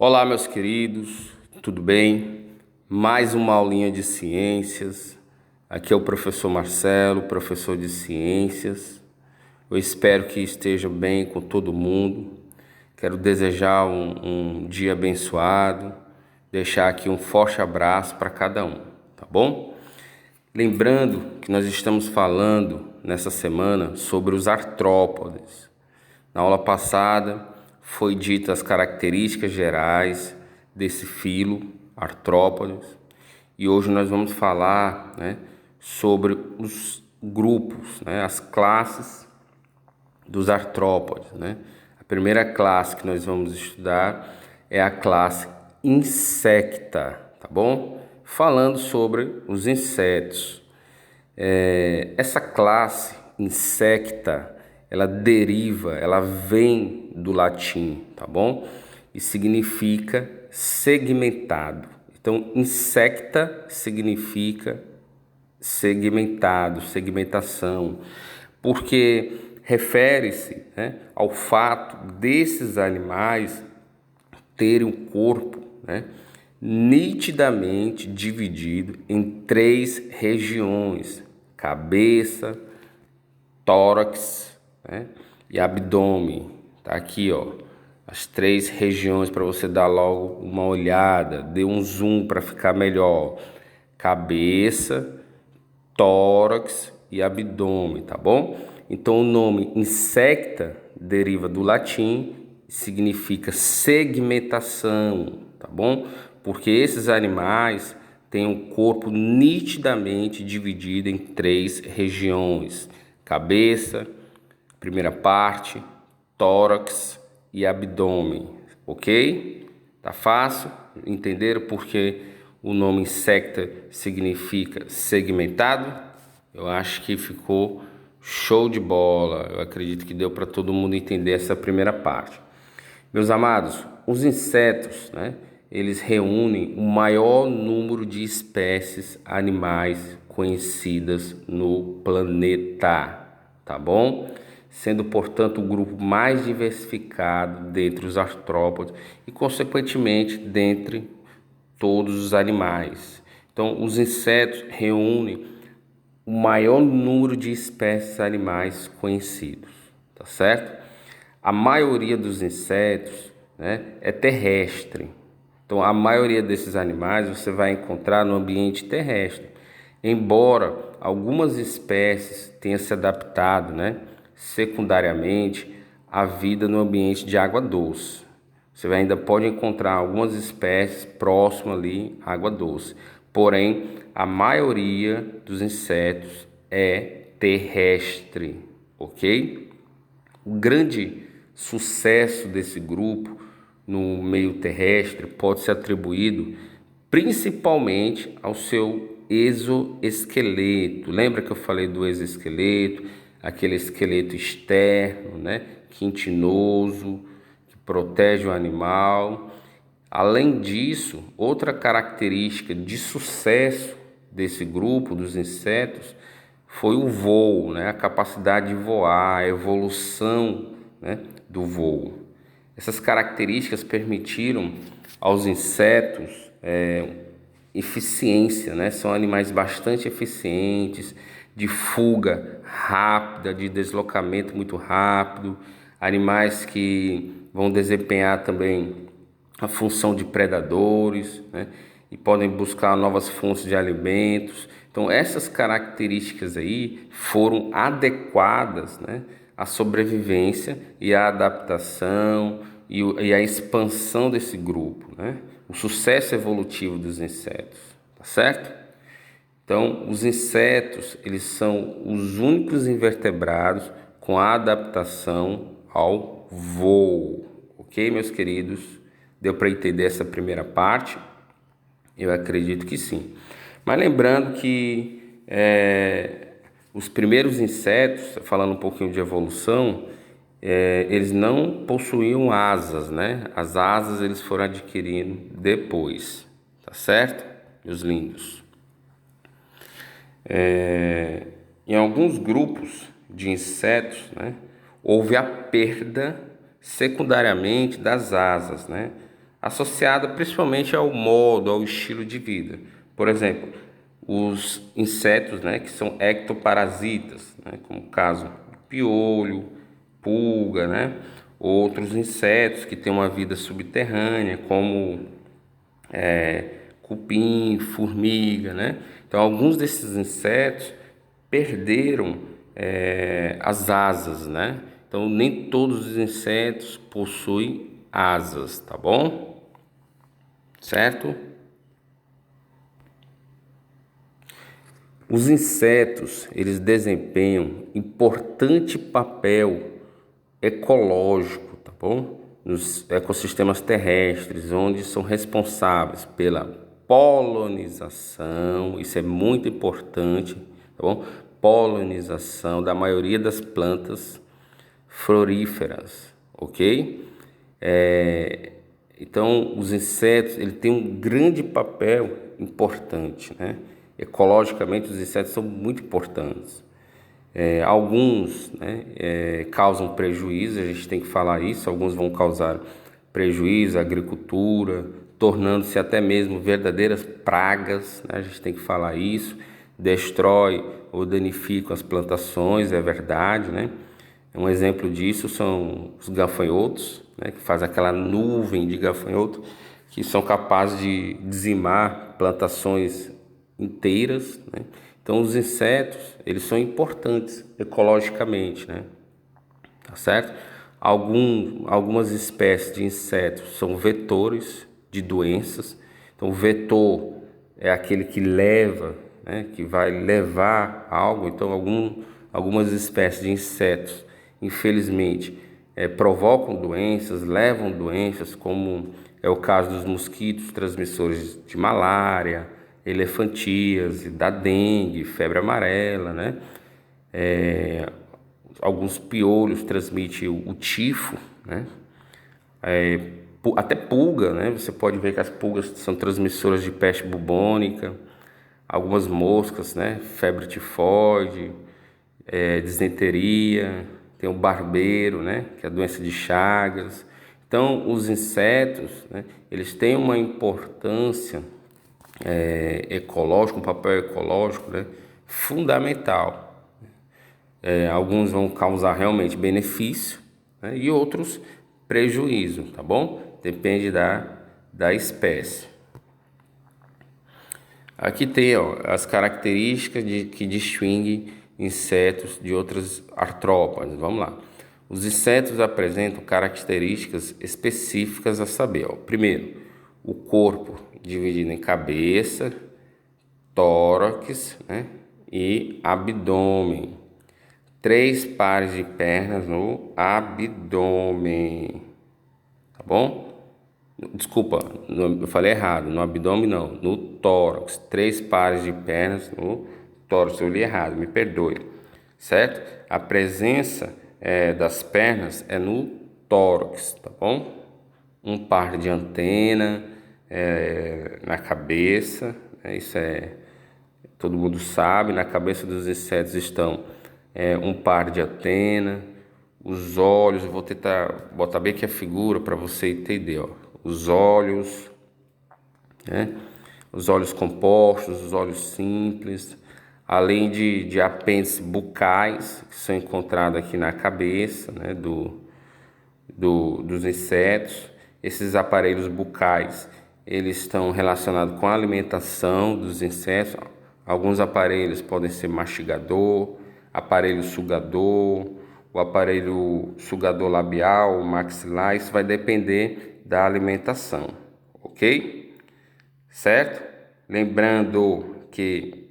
Olá, meus queridos, tudo bem? Mais uma aulinha de ciências. Aqui é o professor Marcelo, professor de ciências. Eu espero que esteja bem com todo mundo. Quero desejar um dia abençoado, deixar aqui um forte abraço para cada um, tá bom? Lembrando que nós estamos falando nessa semana sobre os artrópodes. Na aula passada foi dita as características gerais desse filo, artrópodes, e hoje nós vamos falar, sobre os grupos, as classes dos artrópodes. A primeira classe que nós vamos estudar é a classe insecta, tá bom? Falando sobre os insetos. Essa classe insecta, ela vem do latim, tá bom? E significa segmentado. Então, insecta significa segmentado, segmentação, porque refere-se, ao fato desses animais terem um corpo, nitidamente dividido em três regiões: cabeça, tórax, e abdômen. Tá aqui, ó, as três regiões para você dar logo uma olhada, dê um zoom para ficar melhor: cabeça, tórax e abdômen, tá bom? Então o nome insecta deriva do latim, significa segmentação, tá bom? Porque esses animais têm um corpo nitidamente dividido em três regiões: cabeça, primeira parte, tórax e abdômen, ok? Tá fácil? Entenderam porque o nome insecta significa segmentado? Eu acho que ficou show de bola. Eu acredito que deu para todo mundo entender essa primeira parte. Meus amados, os insetos, eles reúnem o maior número de espécies animais conhecidas no planeta, tá bom? Sendo, portanto, o grupo mais diversificado dentre os artrópodes e, consequentemente, dentre todos os animais. Então, os insetos reúnem o maior número de espécies animais conhecidos, tá certo? A maioria dos insetos, é terrestre. Então, a maioria desses animais você vai encontrar no ambiente terrestre, embora algumas espécies tenham se adaptado, secundariamente à vida no ambiente de água doce. Você ainda pode encontrar algumas espécies próximas ali à água doce, porém a maioria dos insetos é terrestre, ok? O grande sucesso desse grupo no meio terrestre pode ser atribuído principalmente ao seu exoesqueleto. Lembra que eu falei do exoesqueleto? Aquele esqueleto externo, quintinoso, que protege o animal. Além disso, outra característica de sucesso desse grupo dos insetos foi o voo, a capacidade de voar, a evolução, do voo. Essas características permitiram aos insetos eficiência, São animais bastante eficientes, de fuga rápida, de deslocamento muito rápido, animais que vão desempenhar também a função de predadores, e podem buscar novas fontes de alimentos. Então, essas características aí foram adequadas, à sobrevivência e à adaptação e à expansão desse grupo, o sucesso evolutivo dos insetos, tá certo? Então, os insetos, eles são os únicos invertebrados com a adaptação ao voo, ok, meus queridos? Deu para entender essa primeira parte? Eu acredito que sim. Mas lembrando que os primeiros insetos, falando um pouquinho de evolução, eles não possuíam asas, As asas eles foram adquirindo depois, tá certo, meus lindos? Em alguns grupos de insetos, houve a perda secundariamente das asas, associada principalmente ao modo, ao estilo de vida. Por exemplo, os insetos, né, que são ectoparasitas, né, como o caso do piolho, pulga, né, outros insetos que têm uma vida subterrânea, como cupim, formiga, né? Então, alguns desses insetos perderam as asas, né? Então, nem todos os insetos possuem asas, tá bom? Certo? Os insetos, eles desempenham importante papel ecológico, tá bom? Nos ecossistemas terrestres, onde são responsáveis pela polinização, isso é muito importante, tá bom? Polinização da maioria das plantas floríferas, ok? Então, os insetos, ele tem um grande papel importante, né? Ecologicamente, os insetos são muito importantes. Alguns, né, causam prejuízo, a gente tem que falar isso. Alguns vão causar prejuízo à agricultura, tornando-se até mesmo verdadeiras pragas, né? A gente tem que falar isso. Destrói ou danificam as plantações, é verdade, né? Um exemplo disso são os gafanhotos, né, que faz aquela nuvem de gafanhoto que são capazes de dizimar plantações inteiras, né? Então, os insetos, eles são importantes ecologicamente, né? Tá certo? Algumas espécies de insetos são vetores de doenças. Então, o vetor é aquele que leva, né, que vai levar algo. Então, algumas espécies de insetos, infelizmente, provocam doenças, levam doenças, como é o caso dos mosquitos transmissores de malária, elefantíase, da dengue, febre amarela, né? Alguns piolhos transmitem o tifo, né? Até pulga, né? Você pode ver que as pulgas são transmissoras de peste bubônica, algumas moscas, né? Febre tifoide, disenteria, tem o barbeiro, né? Que é a doença de Chagas. Então, os insetos, né, eles têm uma importância ecológica, um papel ecológico, né, fundamental. Alguns vão causar realmente benefício, né, e outros prejuízo, tá bom? Depende da espécie. Aqui tem, ó, as características que distinguem insetos de outras artrópodes. Vamos lá. Os insetos apresentam características específicas a saber, ó. Primeiro, o corpo dividido em cabeça, tórax, né, e abdômen. 3 pares de pernas no abdômen, tá bom? Desculpa, eu falei errado, no abdômen não, no tórax. 3 pares de pernas no tórax, eu li errado, me perdoe, certo? A presença das pernas é no tórax, tá bom? Um par de antena na cabeça, isso todo mundo sabe. Na cabeça dos insetos estão um par de antena, os olhos. Eu vou tentar botar bem aqui a figura para você entender, ó. Os olhos, né? Os olhos compostos, os olhos simples, além de apêndices bucais que são encontrados aqui na cabeça, né, dos insetos. Esses aparelhos bucais, eles estão relacionados com a alimentação dos insetos. Alguns aparelhos podem ser mastigador, aparelho sugador, o aparelho sugador labial, maxilar. Isso vai depender da alimentação, ok? Certo? Lembrando que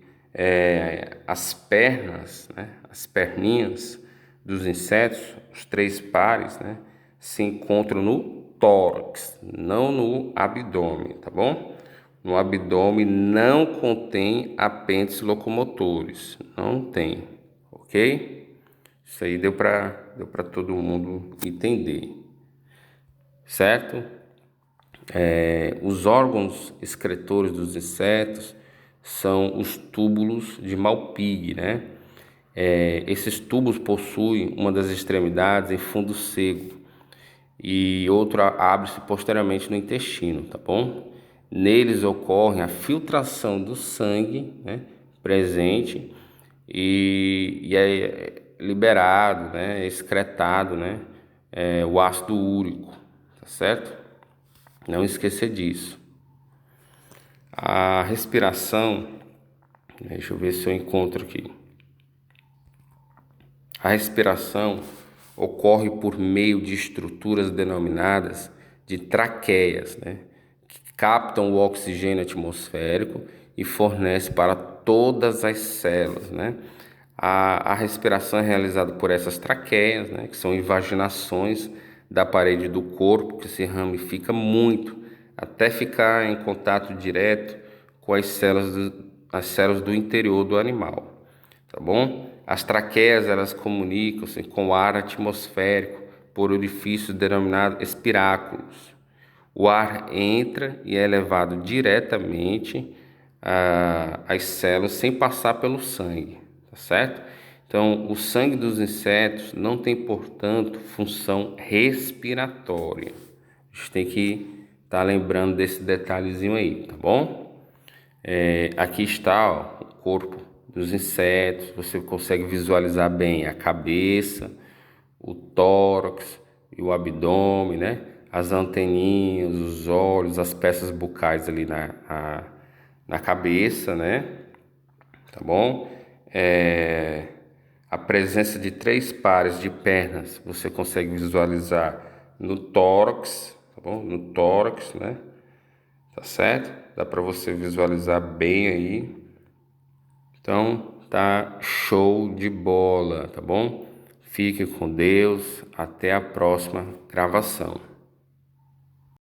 as pernas, né, as perninhas dos insetos, os 3 pares, né, se encontram no tórax, não no abdômen, tá bom? No abdômen não contém apêndices locomotores, não tem, ok? Isso aí deu para todo mundo entender, certo? Os órgãos excretores dos insetos são os túbulos de Malpighi, né? Esses túbulos possuem uma das extremidades em fundo seco e outro abre-se posteriormente no intestino, tá bom? Neles ocorre a filtração do sangue, né, presente e é liberado, né, excretado, né, o ácido úrico, tá certo? Não esquecer disso. A respiração, deixa eu ver se eu encontro aqui. A respiração ocorre por meio de estruturas denominadas de traqueias, né, que captam o oxigênio atmosférico e fornecem para todas as células, né? A respiração é realizada por essas traqueias, né, que são invaginações da parede do corpo que se ramifica muito até ficar em contato direto com as células do interior do animal, tá bom? As traqueias, elas comunicam-se com o ar atmosférico por orifícios denominados espiráculos. O ar entra e é levado diretamente às células sem passar pelo sangue, tá certo? Então, o sangue dos insetos não tem, portanto, função respiratória. A gente tem que estar lembrando desse detalhezinho aí, tá bom? Aqui está, ó, o corpo dos insetos. Você consegue visualizar bem a cabeça, o tórax e o abdômen, né? As anteninhas, os olhos, as peças bucais ali na cabeça, né? Tá bom? A presença de 3 pares de pernas você consegue visualizar no tórax, tá bom? No tórax, né? Tá certo? Dá para você visualizar bem aí. Então, tá show de bola, tá bom? Fique com Deus, até a próxima gravação.